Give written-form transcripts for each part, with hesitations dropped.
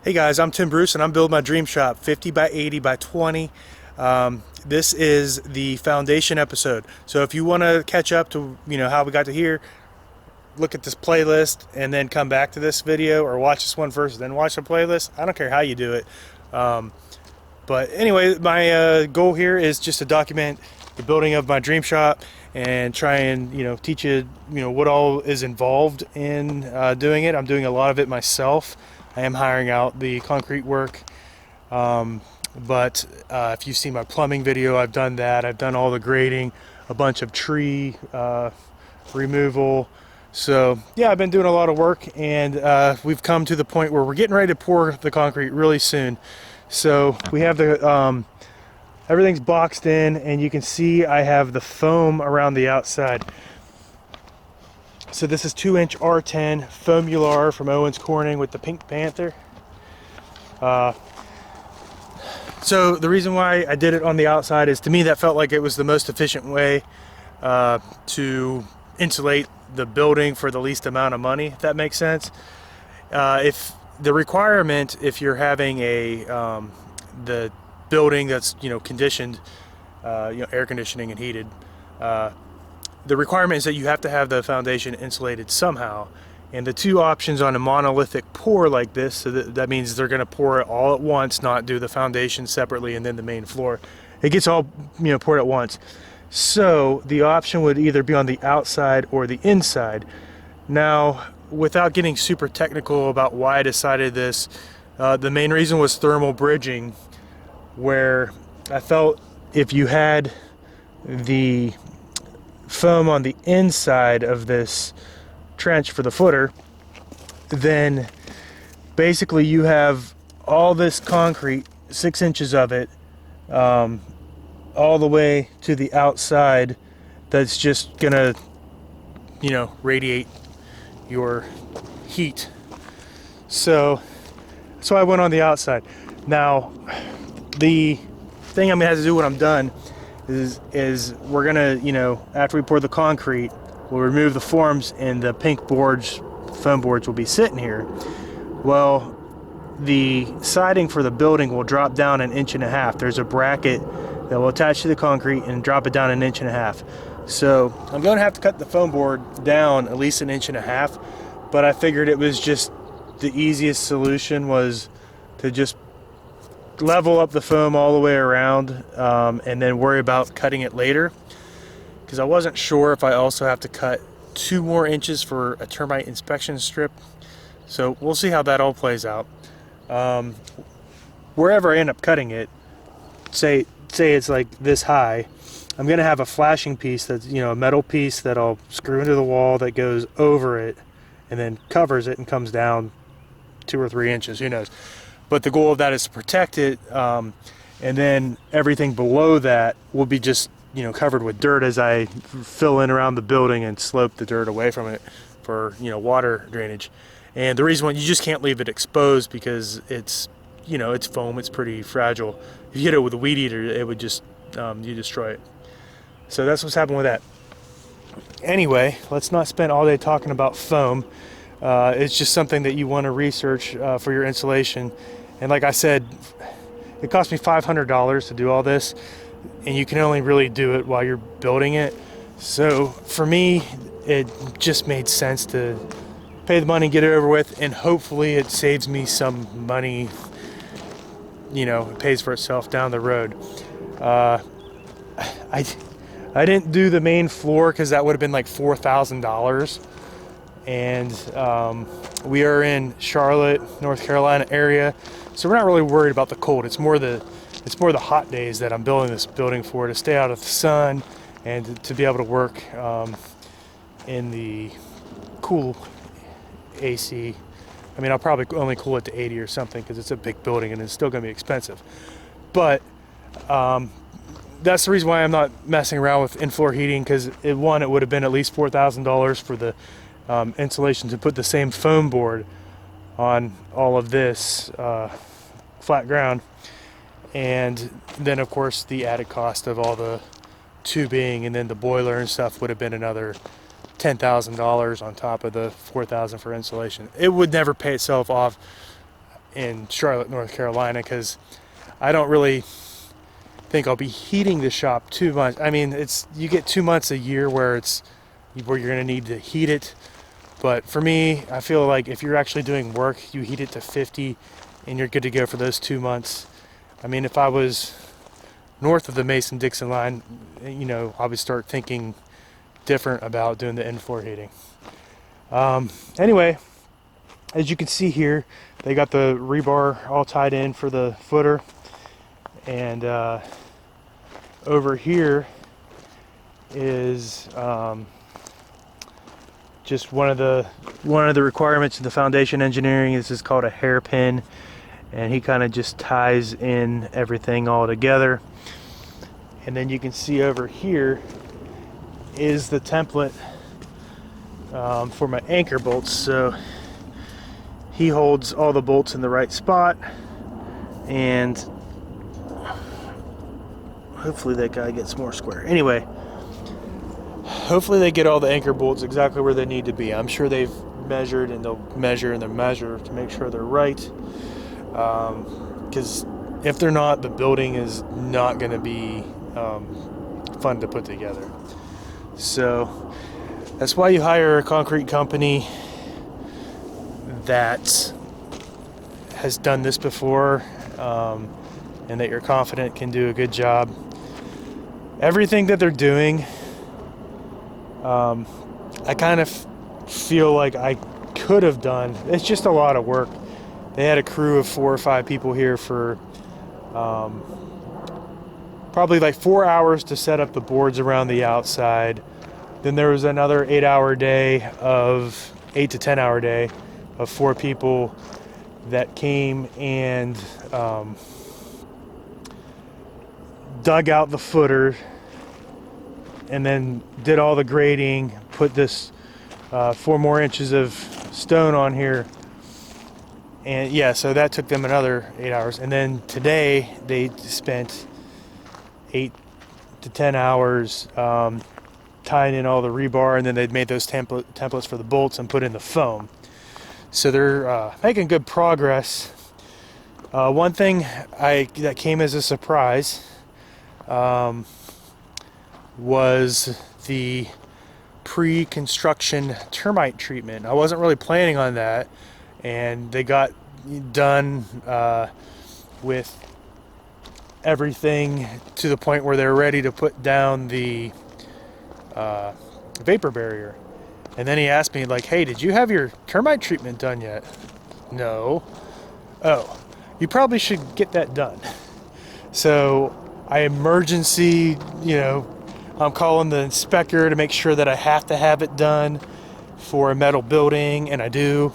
Hey guys, I'm Tim Bruce and I'm building my dream shop 50 by 80 by 20. This is the foundation episode. So if you want to catch up to how we got to here, look at this playlist and then come back to this video, or watch this one first then watch the playlist. I don't care how you do it. But anyway, my goal here is just to document the building of my dream shop and try and teach you what all is involved in doing it. I'm doing a lot of it myself. I am hiring out the concrete work, but if you've seen my plumbing video, I've done that. I've done all the grading, a bunch of tree removal. So yeah, I've been doing a lot of work, and we've come to the point where we're getting ready to pour the concrete really soon. So we have the everything's boxed in, and you can see I have the foam around the outside. So this is 2-inch R10 Foamular from Owens Corning with the Pink Panther. So the reason why I did it on the outside is, to me, that felt like it was the most efficient way to insulate the building for the least amount of money, if that makes sense. If the requirement, if you're having a the building that's conditioned, air conditioning and heated, the requirement is that you have to have the foundation insulated somehow. And the two options on a monolithic pour like this, so that means they're going to pour it all at once, not do the foundation separately and then the main floor. It gets all poured at once. So the option would either be on the outside or the inside. Now, without getting super technical about why I decided this, the main reason was thermal bridging, where I felt if you had the foam on the inside of this trench for the footer, then basically you have all this concrete, 6 inches of it, all the way to the outside, that's just gonna radiate your heat. So I went on the outside. Now the thing I'm gonna have to do when I'm done is we're gonna, after we pour the concrete, we'll remove the forms, and the pink boards, foam boards, will be sitting here. Well, the siding for the building will drop down 1.5 inches. There's a bracket that will attach to the concrete and drop it down 1.5 inches. So I'm going to have to cut the foam board down at least 1.5 inches, but I figured it was just the easiest solution was to just level up the foam all the way around, and then worry about cutting it later, because I wasn't sure if I also have to cut 2 more inches for a termite inspection strip. So we'll see how that all plays out. Wherever I end up cutting it, say it's like this high, I'm gonna have a flashing piece that's a metal piece that I'll screw into the wall that goes over it and then covers it and comes down 2 or 3 inches, who knows. But the goal of that is to protect it, and then everything below that will be just covered with dirt as I fill in around the building and slope the dirt away from it for water drainage. And the reason why you just can't leave it exposed, because it's it's foam, it's pretty fragile. If you hit it with a weed eater, it would just you destroy it. So that's what's happening with that. Anyway, let's not spend all day talking about foam. It's just something that you want to research for your insulation. And like I said, it cost me $500 to do all this, and you can only really do it while you're building it. So for me, it just made sense to pay the money, get it over with, and hopefully it saves me some money. It pays for itself down the road. I didn't do the main floor because that would have been like $4,000. And we are in Charlotte, North Carolina area, so we're not really worried about the cold. It's more the hot days that I'm building this building for, to stay out of the sun and to be able to work in the cool AC. I mean, I'll probably only cool it to 80 or something because it's a big building and it's still going to be expensive. But that's the reason why I'm not messing around with in-floor heating, because it would have been at least $4,000 for the insulation to put the same foam board on all of this flat ground, and then of course the added cost of all the tubing and then the boiler and stuff would have been another $10,000 on top of the $4,000 for insulation. It would never pay itself off. in Charlotte, North Carolina, because I don't really think I'll be heating the shop too much. I mean, you get 2 months a year where you're going to need to heat it. But for me, I feel like if you're actually doing work, you heat it to 50 and you're good to go for those 2 months. I mean, if I was north of the Mason-Dixon line, I would start thinking different about doing the in-floor heating. Anyway, as you can see here, they got the rebar all tied in for the footer. And over here is just one of the requirements of the foundation engineering. This is called a hairpin, and he kind of just ties in everything all together. And then you can see over here is the template for my anchor bolts. So he holds all the bolts in the right spot, and hopefully that guy gets more square. Anyway, hopefully they get all the anchor bolts exactly where they need to be. I'm sure they've measured, and they'll measure and they'll measure to make sure they're right. Because if they're not, the building is not going to be fun to put together. So that's why you hire a concrete company that has done this before, and that you're confident can do a good job. Everything that they're doing, I kind of feel like I could have done. It's just a lot of work. They had a crew of 4 or 5 people here for probably like 4 hours to set up the boards around the outside. Then there was another 8 to 10 hour day of 4 people that came and dug out the footer, and then did all the grading, put this 4 more inches of stone on here. And yeah, so that took them another 8 hours. And then today they spent 8 to 10 hours tying in all the rebar, and then they'd made those templates for the bolts and put in the foam. So they're making good progress. One thing that came as a surprise was the pre-construction termite treatment. I wasn't really planning on that, and they got done with everything to the point where they're ready to put down the vapor barrier. And then he asked me, like, hey, did you have your termite treatment done yet? No. Oh, you probably should get that done. So I emergency, I'm calling the inspector to make sure that I have to have it done for a metal building, and I do.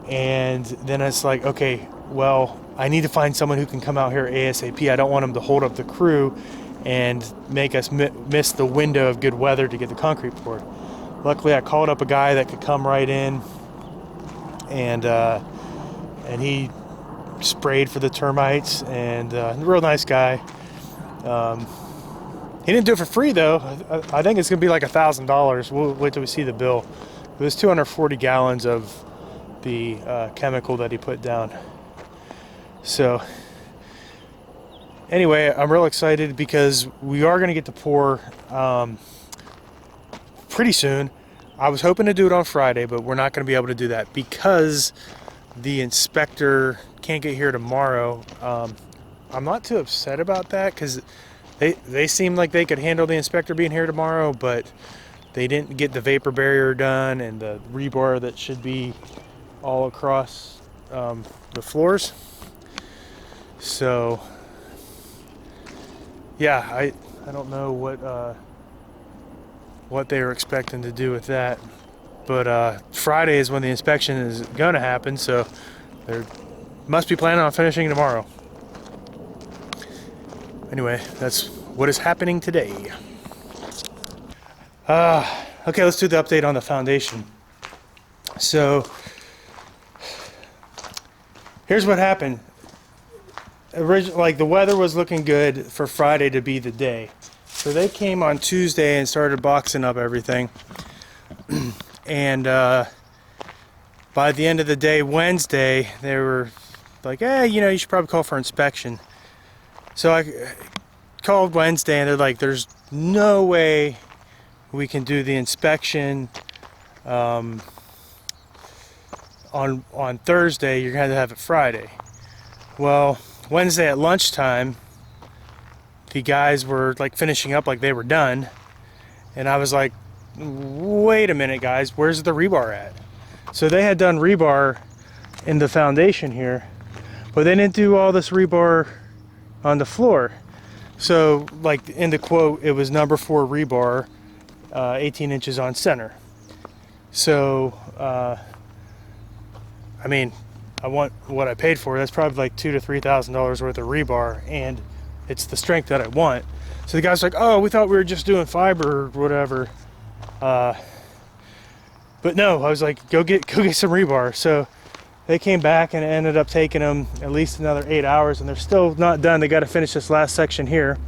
And then it's like, okay, well, I need to find someone who can come out here ASAP. I don't want them to hold up the crew and make us miss the window of good weather to get the concrete poured. Luckily, I called up a guy that could come right in, and he sprayed for the termites, and a real nice guy. He didn't do it for free, though. I think it's going to be like $1,000. We'll wait till we see the bill. It was 240 gallons of the chemical that he put down. So anyway, I'm real excited because we are going to get to pour pretty soon. I was hoping to do it on Friday, but we're not going to be able to do that because the inspector can't get here tomorrow. I'm not too upset about that because they seem like they could handle the inspector being here tomorrow, but they didn't get the vapor barrier done and the rebar that should be all across the floors. So yeah, I don't know what they were expecting to do with that, but Friday is when the inspection is going to happen, so they must be planning on finishing tomorrow. Anyway, that's what is happening today. Okay, let's do the update on the foundation. So here's what happened. Originally, the weather was looking good for Friday to be the day. So they came on Tuesday and started boxing up everything. And by the end of the day, Wednesday, they were like, you should probably call for inspection. So I called Wednesday, and they're like, there's no way we can do the inspection on Thursday. You're gonna have it Friday. Well, Wednesday at lunchtime, the guys were like finishing up, like they were done, and I was like, wait a minute, guys, where's the rebar at? So they had done rebar in the foundation here, but they didn't do all this rebar on the floor. So like in the quote, it was number 4 rebar, 18 inches on center. So I mean, I want what I paid for. That's probably like $2,000 to $3,000 worth of rebar, and it's the strength that I want. So the guy's like, oh, we thought we were just doing fiber or whatever. But no, I was like, go get some rebar. So they came back, and it ended up taking them at least another 8 hours, and they're still not done. They got to finish this last section here.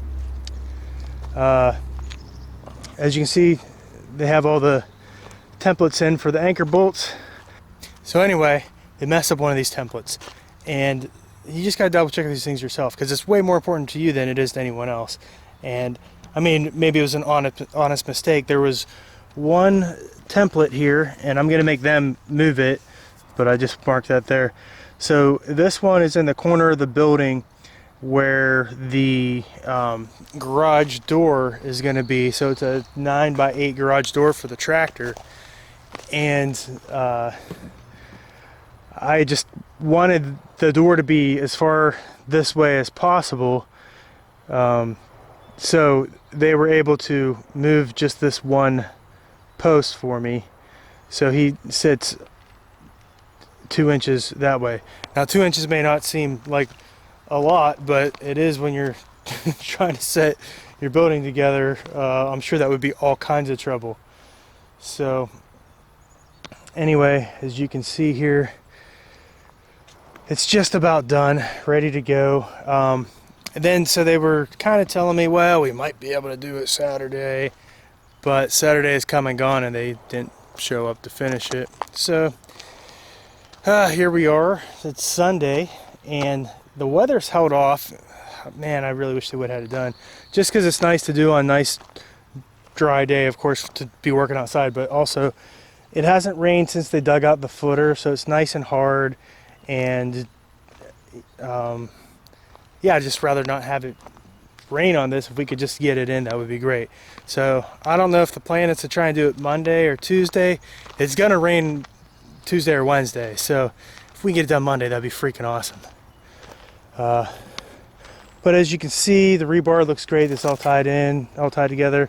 As you can see, they have all the templates in for the anchor bolts. So anyway, they messed up one of these templates, and you just gotta double check these things yourself, because it's way more important to you than it is to anyone else. And I mean, maybe it was an honest mistake. There was one template here, and I'm gonna make them move it, but I just marked that there. So this one is in the corner of the building where the garage door is going to be. So it's a 9x8 garage door for the tractor, and I just wanted the door to be as far this way as possible, so they were able to move just this one post for me, so he sits 2 inches that way. Now 2 inches may not seem like a lot, but it is when you're trying to set your building together. I'm sure that would be all kinds of trouble. So anyway, as you can see here, it's just about done, ready to go. And then so they were kind of telling me, well, we might be able to do it Saturday, but Saturday is come and gone, and they didn't show up to finish it. So here we are. It's Sunday, and the weather's held off. Man, I really wish they would have had it done, just because it's nice to do on a nice dry day, of course, to be working outside, but also it hasn't rained since they dug out the footer, so it's nice and hard. And yeah, I'd just rather not have it rain on this. If we could just get it in, that would be great. So I don't know if the plan is to try and do it Monday or Tuesday. It's gonna rain Tuesday or Wednesday, so if we can get it done Monday, that'd be freaking awesome. But as you can see, the rebar looks great. It's all tied in, all tied together,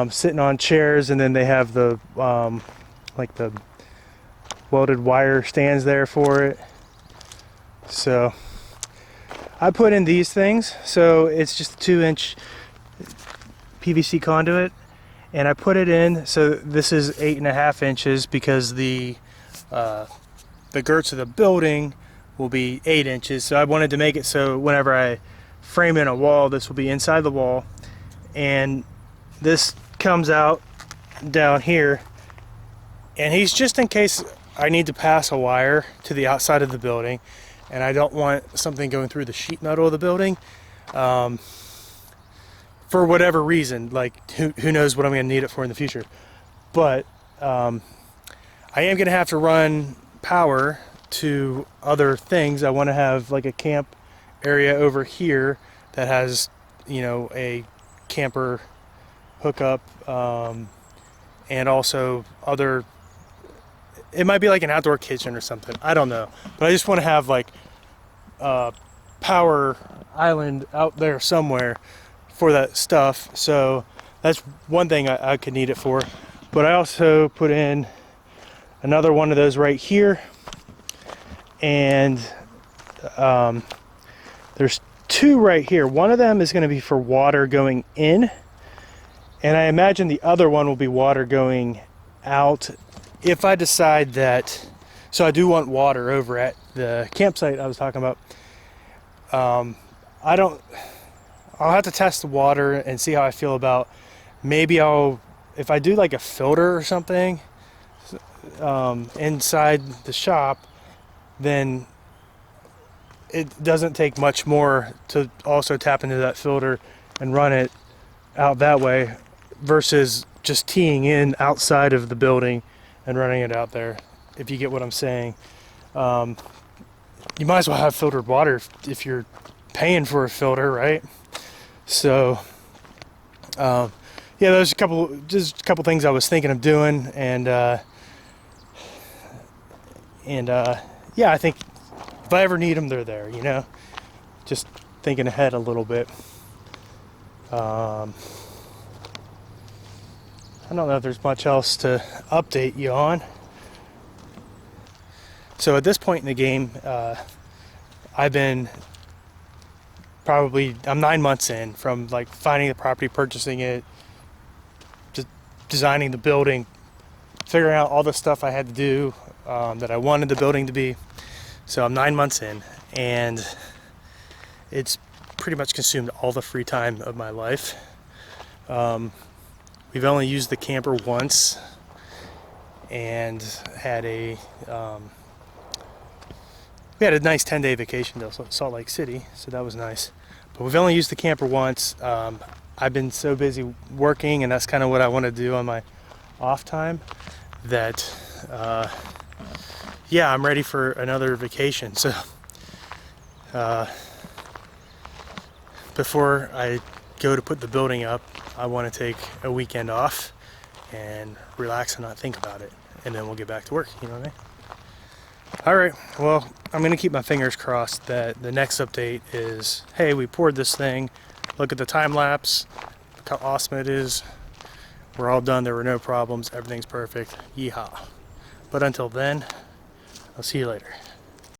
sitting on chairs, and then they have the like the welded wire stands there for it. So I put in these things, so it's just a 2-inch PVC conduit, and I put it in, so this is 8.5 inches, because the girts of the building will be 8 inches. So I wanted to make it so whenever I frame in a wall, this will be inside the wall, and this comes out down here, and he's just in case I need to pass a wire to the outside of the building, and I don't want something going through the sheet metal of the building, for whatever reason. Like who knows what I'm going to need it for in the future. But I am going to have to run power to other things. I want to have like a camp area over here that has, a camper hookup, and also other. It might be like an outdoor kitchen or something. I don't know. But I just want to have like a power island out there somewhere for that stuff. So that's one thing I could need it for. But I also put in another one of those right here. And there's two right here. One of them is going to be for water going in. And I imagine the other one will be water going out. If I decide that, so I do want water over at the campsite I was talking about. I'll have to test the water and see how I feel about, maybe if I do like a filter or something inside the shop, then it doesn't take much more to also tap into that filter and run it out that way versus just teeing in outside of the building and running it out there, if you get what I'm saying. You might as well have filtered water if you're paying for a filter, right? So yeah, there's just a couple things I was thinking of doing, and yeah, I think if I ever need them, they're there, you know. Just thinking ahead a little bit. I don't know if there's much else to update you on. So at this point in the game, I'm 9 months in from like finding the property, purchasing it, designing the building, figuring out all the stuff I had to do that I wanted the building to be. So I'm 9 months in, and it's pretty much consumed all the free time of my life. We've only used the camper once and had we had a nice 10-day vacation to Salt Lake City, so that was nice. But we've only used the camper once. I've been so busy working, and that's kind of what I want to do on my off time, that yeah, I'm ready for another vacation. So before I go to put the building up, I want to take a weekend off and relax and not think about it, and then we'll get back to work, you know what I mean? All right, well, I'm gonna keep my fingers crossed that the next update is, hey, we poured this thing, look at the time lapse, look how awesome it is, we're all done, there were no problems, everything's perfect, yeehaw. But until then, I'll see you later.